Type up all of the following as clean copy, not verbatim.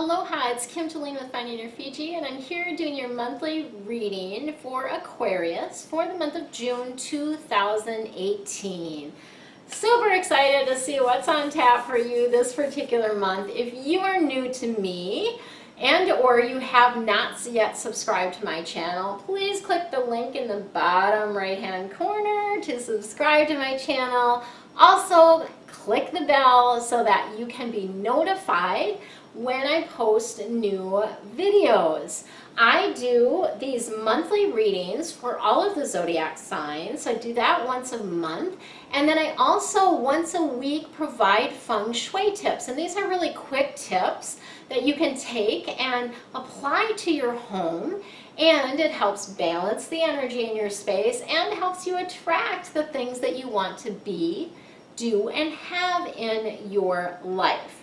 Aloha, it's Kim Jolene with Finding Your Fiji, and I'm here doing your monthly reading for Aquarius for the month of June 2018. Super excited to see what's on tap for you this particular month. If you are new to me and or you have not yet subscribed to my channel, please click the link in the bottom right hand corner to subscribe to my channel. Also, click the bell so that you can be notified when I post new videos. I do these monthly readings for all of the zodiac signs. I do that once a month, and then I also once a week provide feng shui tips, and these are really quick tips that you can take and apply to your home, and it helps balance the energy in your space and helps you attract the things that you want to be, do, and have in your life.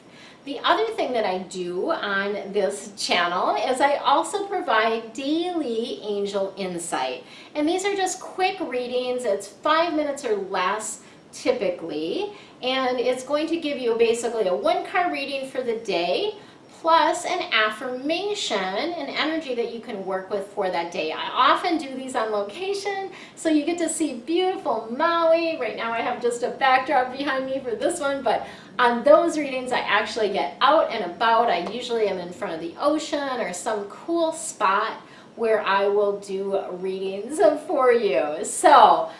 The other thing that I do on this channel is I also provide daily angel insight. And these are just quick readings. It's 5 minutes or less typically. And it's going to give you basically a one-card reading for the day, plus an affirmation and energy that you can work with for that day. I often do these on location, so you get to see beautiful Maui. Right now I have just a backdrop behind me for this one, but on those readings I actually get out and about. I usually am in front of the ocean or some cool spot where I will do readings for you. So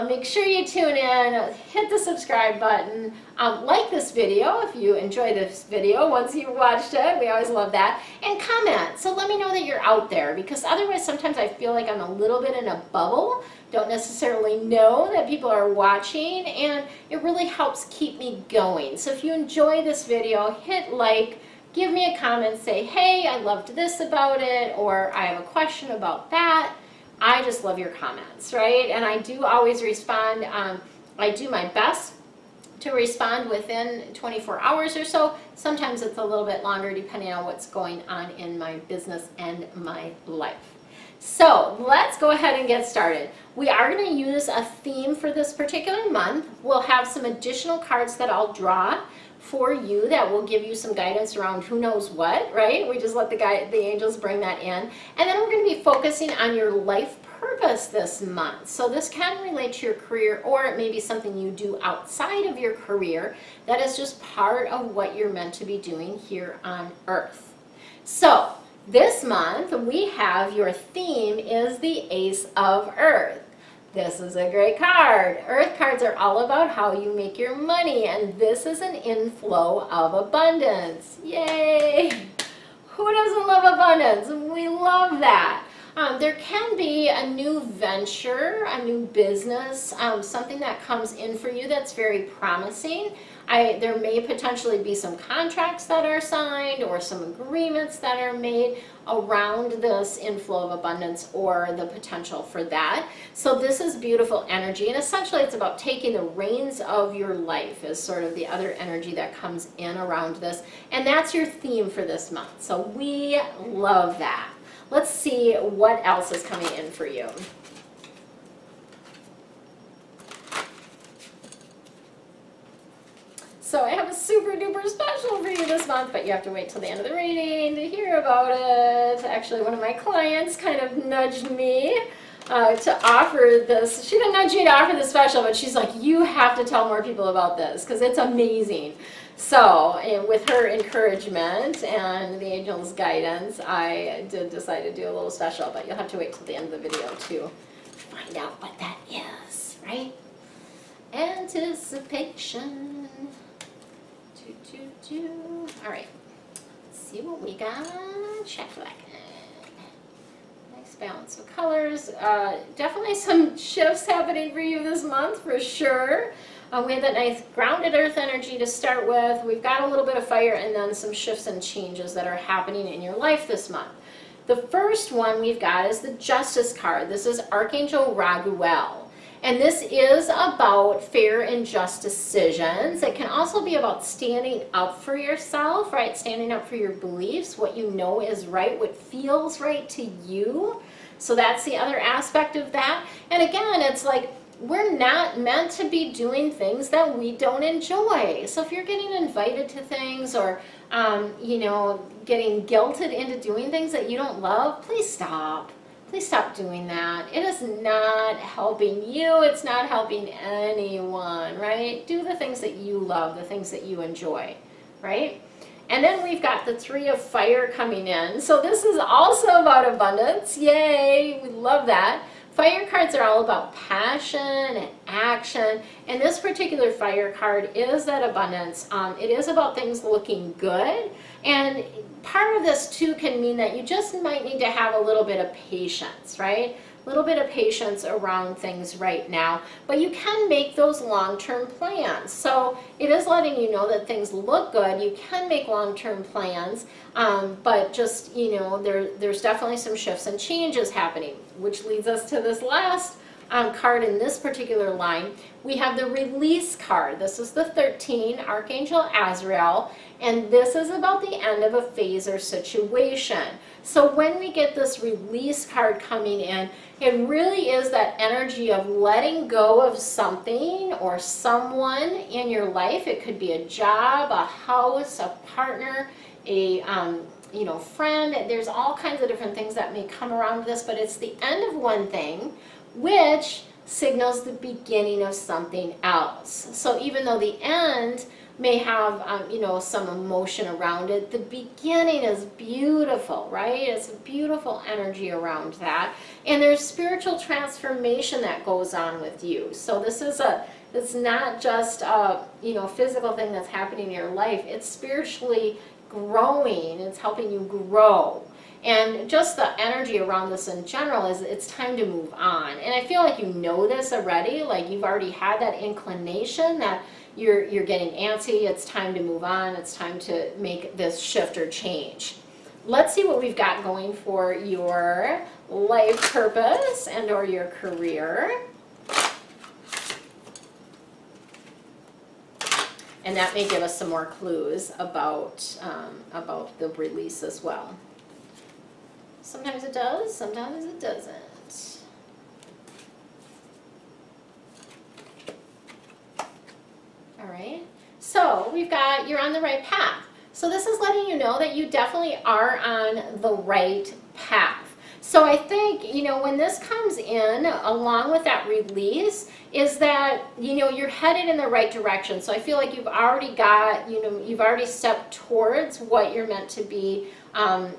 make sure you tune in, hit the subscribe button, like this video if you enjoy this video once you've watched it. We always love that. And comment. So let me know that you're out there, because otherwise sometimes I feel like I'm a little bit in a bubble, don't necessarily know that people are watching, and it really helps keep me going. So if you enjoy this video, hit like, give me a comment, say, hey, I loved this about it, or I have a question about that. I just love your comments, right? And I do always respond. I do my best to respond within 24 hours or so. Sometimes it's a little bit longer depending on what's going on in my business and my life. So let's go ahead and get started. We are going to use a theme for this particular month. We'll have some additional cards that I'll draw for you that will give you some guidance around who knows what, right? We just let the angels bring that in. And then we're going to be focusing on your life purpose this month. So this can relate to your career, or it may be something you do outside of your career that is just part of what you're meant to be doing here on Earth. So this month we have, your theme is the Ace of Earth. This is a great card. Earth cards are all about how you make your money, and this is an inflow of abundance. Yay! Who doesn't love abundance? We love that. There can be a new venture, a new business, something that comes in for you that's very promising. There may potentially be some contracts that are signed or some agreements that are made around this inflow of abundance or the potential for that. So this is beautiful energy, and essentially it's about taking the reins of your life is sort of the other energy that comes in around this, and that's your theme for this month. So we love that. Let's see what else is coming in for you. So I have a super duper special for you this month, but you have to wait till the end of the reading to hear about it. Actually, one of my clients kind of nudged me to offer this. She didn't nudge me to offer this special, but she's like, you have to tell more people about this because it's amazing. So with her encouragement and the angel's guidance, I did decide to do a little special, but you'll have to wait till the end of the video to find out what that is, right? Anticipation. All right, let's see what we got. Check that. Nice balance of colors. Definitely some shifts happening for you this month for sure. We had that nice grounded earth energy to start with. We've got a little bit of fire, and then some shifts and changes that are happening in your life this month. The first one we've got is the Justice card. This is Archangel Raguel. And this is about fair and just decisions. It can also be about standing up for yourself, right? Standing up for your beliefs, what you know is right, what feels right to you. So that's the other aspect of that. And again, it's like we're not meant to be doing things that we don't enjoy. So if you're getting invited to things or, you know, getting guilted into doing things that you don't love, please stop. Please stop doing that. It is not helping you. It's not helping anyone, right? Do the things that you love, the things that you enjoy, right? And then we've got the Three of Fire coming in. So this is also about abundance. Yay, we love that. Fire cards are all about passion and action. And this particular fire card is that abundance. It is about things looking good. And part of this too can mean that you just might need to have a little bit of patience, right? A little bit of patience around things right now, but you can make those long-term plans. So it is letting you know that things look good. You can make long-term plans, but just, you know, there's definitely some shifts and changes happening, which leads us to this last card in this particular line. We have the Release card. This is the 13, Archangel Azrael, and this is about the end of a phase or situation. So when we get this Release card coming in, it really is that energy of letting go of something or someone in your life. It could be a job, a house, a partner, a you know, friend. There's all kinds of different things that may come around this, but it's the end of one thing, which signals the beginning of something else. So even though the end may have, you know, some emotion around it, the beginning is beautiful, right? It's a beautiful energy around that. And there's spiritual transformation that goes on with you. So this is it's not just a, you know, physical thing that's happening in your life. It's spiritually growing. It's helping you grow. And just the energy around this in general is it's time to move on. And I feel like you know this already, like you've already had that inclination that you're getting antsy, it's time to move on, it's time to make this shift or change. Let's see what we've got going for your life purpose and or your career. And that may give us some more clues about the release as well. Sometimes it does, sometimes it doesn't. All right, so we've got, you're on the right path. So this is letting you know that you definitely are on the right path. So I think, you know, when this comes in, along with that release, is that, you know, you're headed in the right direction. So I feel like you've already got, you know, you've already stepped towards what you're meant to be,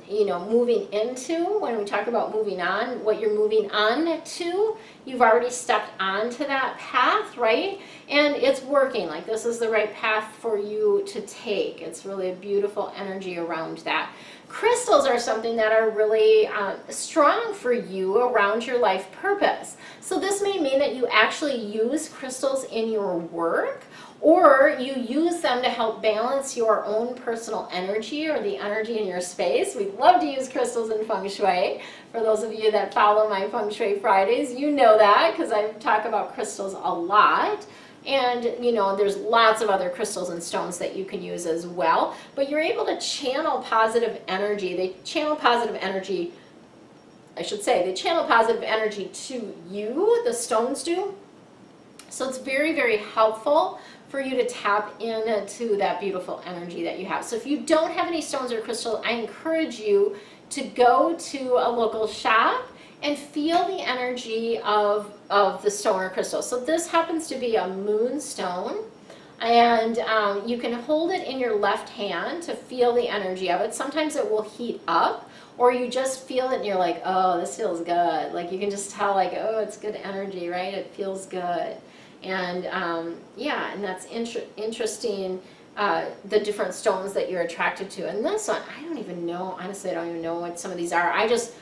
you know, moving into. When we talk about moving on, what you're moving on to, you've already stepped onto that path, right? And it's working. Like this is the right path for you to take. It's really a beautiful energy around that. Crystals are something that are really strong for you around your life purpose. So this may mean that you actually use crystals in your work, or you use them to help balance your own personal energy or the energy in your space. We love to use crystals in Feng Shui. For those of you that follow my Feng Shui Fridays, you know that because I talk about crystals a lot. And, you know, there's lots of other crystals and stones that you can use as well. But you're able to channel positive energy. They channel positive energy, I should say, they channel positive energy to you, the stones do. So it's very, very helpful for you to tap into that beautiful energy that you have. So if you don't have any stones or crystals, I encourage you to go to a local shop and feel the energy of the stone or crystal. So this happens to be a moonstone, and you can hold it in your left hand to feel the energy of it. Sometimes it will heat up, or you just feel it and you're like, oh, this feels good. Like you can just tell, like, oh, it's good energy, right? It feels good. And yeah, and that's interesting, the different stones that you're attracted to. And this one, I don't even know, honestly, I don't even know what some of these are. I just,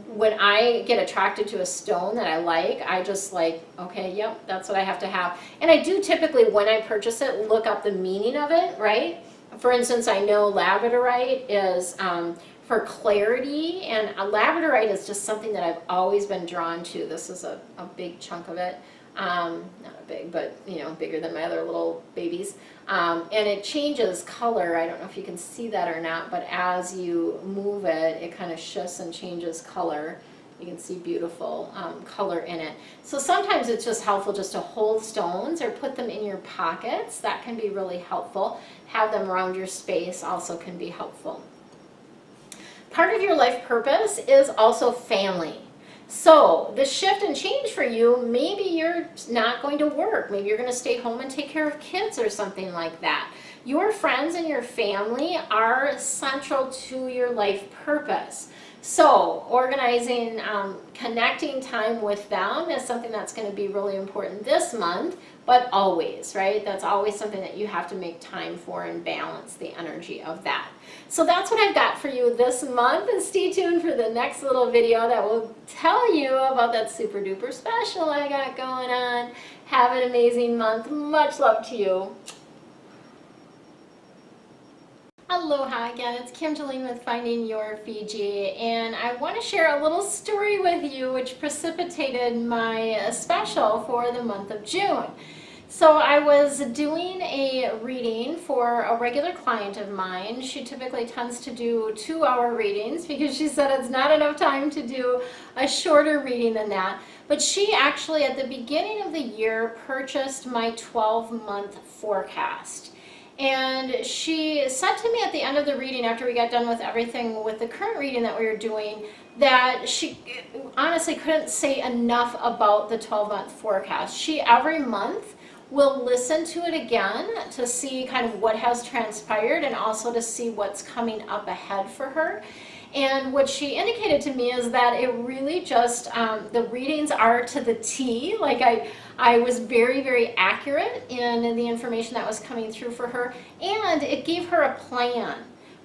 when I get attracted to a stone that I like, I just like, okay, yep, that's what I have to have. And I do typically, when I purchase it, look up the meaning of it, right? For instance, I know labradorite is for clarity, and a labradorite is just something that I've always been drawn to. This is a big chunk of it. Not a big, but, you know, bigger than my other little babies. And it changes color. I don't know if you can see that or not, but as you move it, it kind of shifts and changes color. You can see beautiful color in it. So sometimes it's just helpful just to hold stones or put them in your pockets. That can be really helpful. Have them around your space also can be helpful. Part of your life purpose is also family. So the shift and change for you, maybe you're not going to work. Maybe you're going to stay home and take care of kids or something like that. Your friends and your family are central to your life purpose. So organizing, connecting time with them is something that's going to be really important this month, but always, right? That's always something that you have to make time for and balance the energy of that. So that's what I've got for you this month, and stay tuned for the next little video that will tell you about that super duper special I got going on. Have an amazing month. Much love to you. Aloha again, it's Kim Jolene with Finding Your Fiji, and I want to share a little story with you which precipitated my special for the month of June. So I was doing a reading for a regular client of mine. She typically tends to do 2-hour readings because she said it's not enough time to do a shorter reading than that. But she actually at the beginning of the year purchased my 12-month forecast. And she said to me at the end of the reading, after we got done with everything with the current reading that we were doing, that she honestly couldn't say enough about the 12-month forecast. She every month will listen to it again to see kind of what has transpired and also to see what's coming up ahead for her. And what she indicated to me is that it really just, the readings are to the T. Like I was very, very accurate in the information that was coming through for her. And it gave her a plan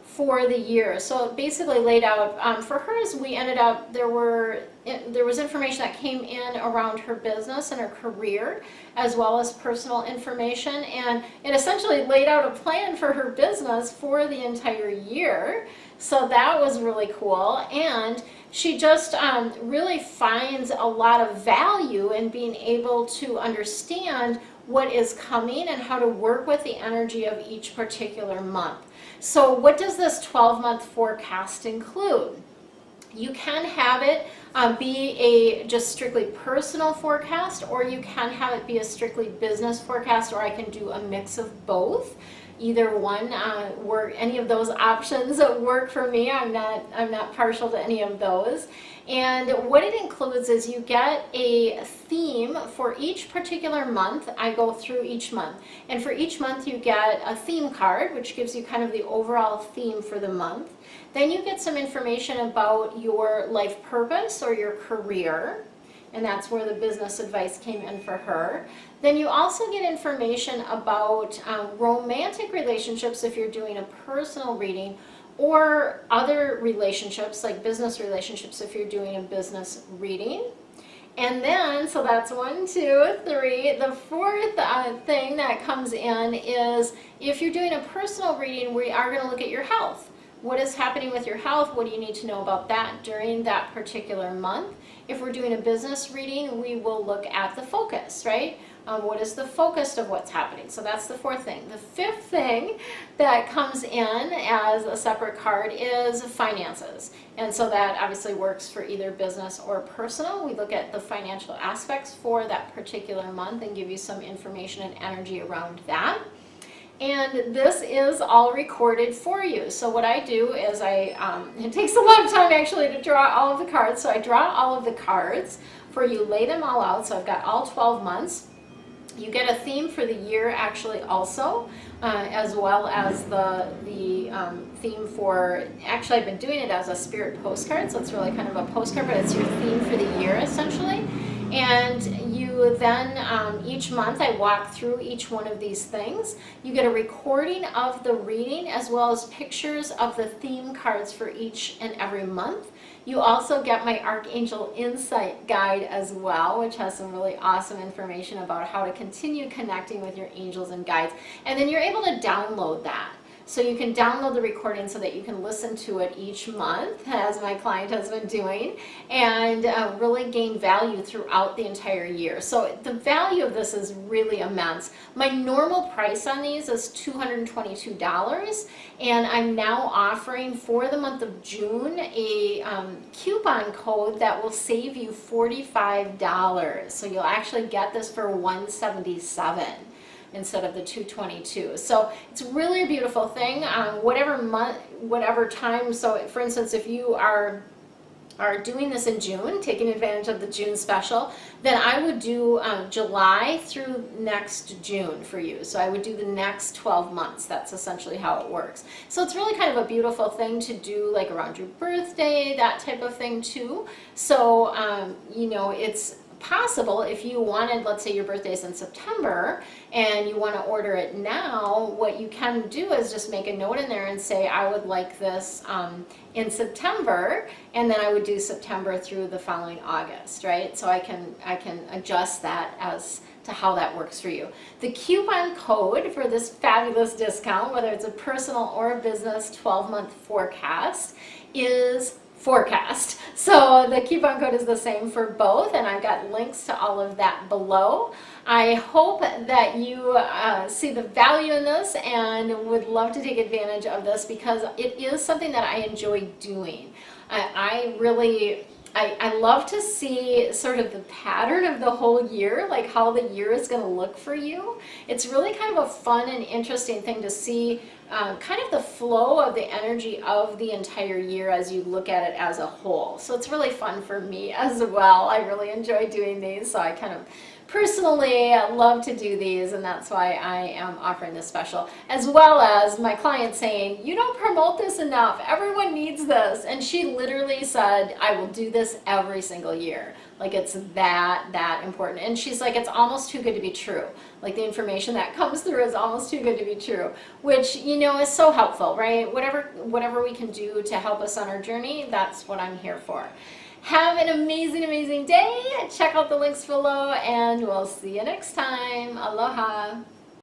for the year. So it basically laid out, for hers, we ended up, there was information that came in around her business and her career, as well as personal information. And it essentially laid out a plan for her business for the entire year. So that was really cool. And she just really finds a lot of value in being able to understand what is coming and how to work with the energy of each particular month. So what does this 12-month forecast include? You can have it be a just strictly personal forecast, or you can have it be a strictly business forecast, or I can do a mix of both. Either one work, any of those options work for me. I'm not partial to any of those. And what it includes is you get a theme for each particular month. I go through each month. And for each month you get a theme card, which gives you kind of the overall theme for the month. Then you get some information about your life purpose or your career. And that's where the business advice came in for her. Then you also get information about romantic relationships if you're doing a personal reading, or other relationships like business relationships if you're doing a business reading. And then, so that's 1, 2, 3. The fourth thing that comes in is if you're doing a personal reading, we are going to look at your health. What is happening with your health? What do you need to know about that during that particular month? If we're doing a business reading, we will look at the focus, right? What is the focus of what's happening? So that's the fourth thing. The fifth thing that comes in as a separate card is finances. And so that obviously works for either business or personal. We look at the financial aspects for that particular month and give you some information and energy around that. And this is all recorded for you. So what I do is it takes a lot of time actually to draw all of the cards. So I draw all of the cards for you, lay them all out. So I've got all 12 months. You get a theme for the year actually also, as well as the theme for, actually I've been doing it as a spirit postcard. So it's really kind of a postcard, but it's your theme for the year essentially. And you then, each month I walk through each one of these things. You get a recording of the reading as well as pictures of the theme cards for each and every month. You also get my Archangel Insight Guide as well, which has some really awesome information about how to continue connecting with your angels and guides. And then you're able to download that. So you can download the recording so that you can listen to it each month, as my client has been doing, and really gain value throughout the entire year. So the value of this is really immense. My normal price on these is $222, and I'm now offering for the month of June a coupon code that will save you $45. So you'll actually get this for $177 instead of the $222. So it's really a beautiful thing. Whatever month, whatever time. So for instance, if you are doing this in June, taking advantage of the June special, then I would do July through next June for you. So I would do the next 12 months. That's essentially how it works. So it's really kind of a beautiful thing to do, like around your birthday, that type of thing too. So, you know, it's possible if you wanted, let's say your birthday is in September and you want to order it now, what you can do is just make a note in there and say, I would like this in September, and then I would do September through the following August, right? So I can adjust that as to how that works for you. The coupon code for this fabulous discount, whether it's a personal or a business 12-month forecast, is forecast. So the coupon code is the same for both, and I've got links to all of that below. I hope that you see the value in this and would love to take advantage of this, because it is something that I enjoy doing. I love to see sort of the pattern of the whole year, like how the year is going to look for you. It's really kind of a fun and interesting thing to see kind of the flow of the energy of the entire year as you look at it as a whole. So it's really fun for me as well. I really enjoy doing these, so I kind of personally love to do these, and that's why I am offering this special, as well as my client saying, you don't promote this enough, everyone needs this. And she literally said, I will do this every single year. Like, it's that important. And she's like, it's almost too good to be true. Like, the information that comes through is almost too good to be true, which, you know, is so helpful, right? Whatever we can do to help us on our journey, that's what I'm here for. Have an amazing, amazing day. Check out the links below, and we'll see you next time. Aloha.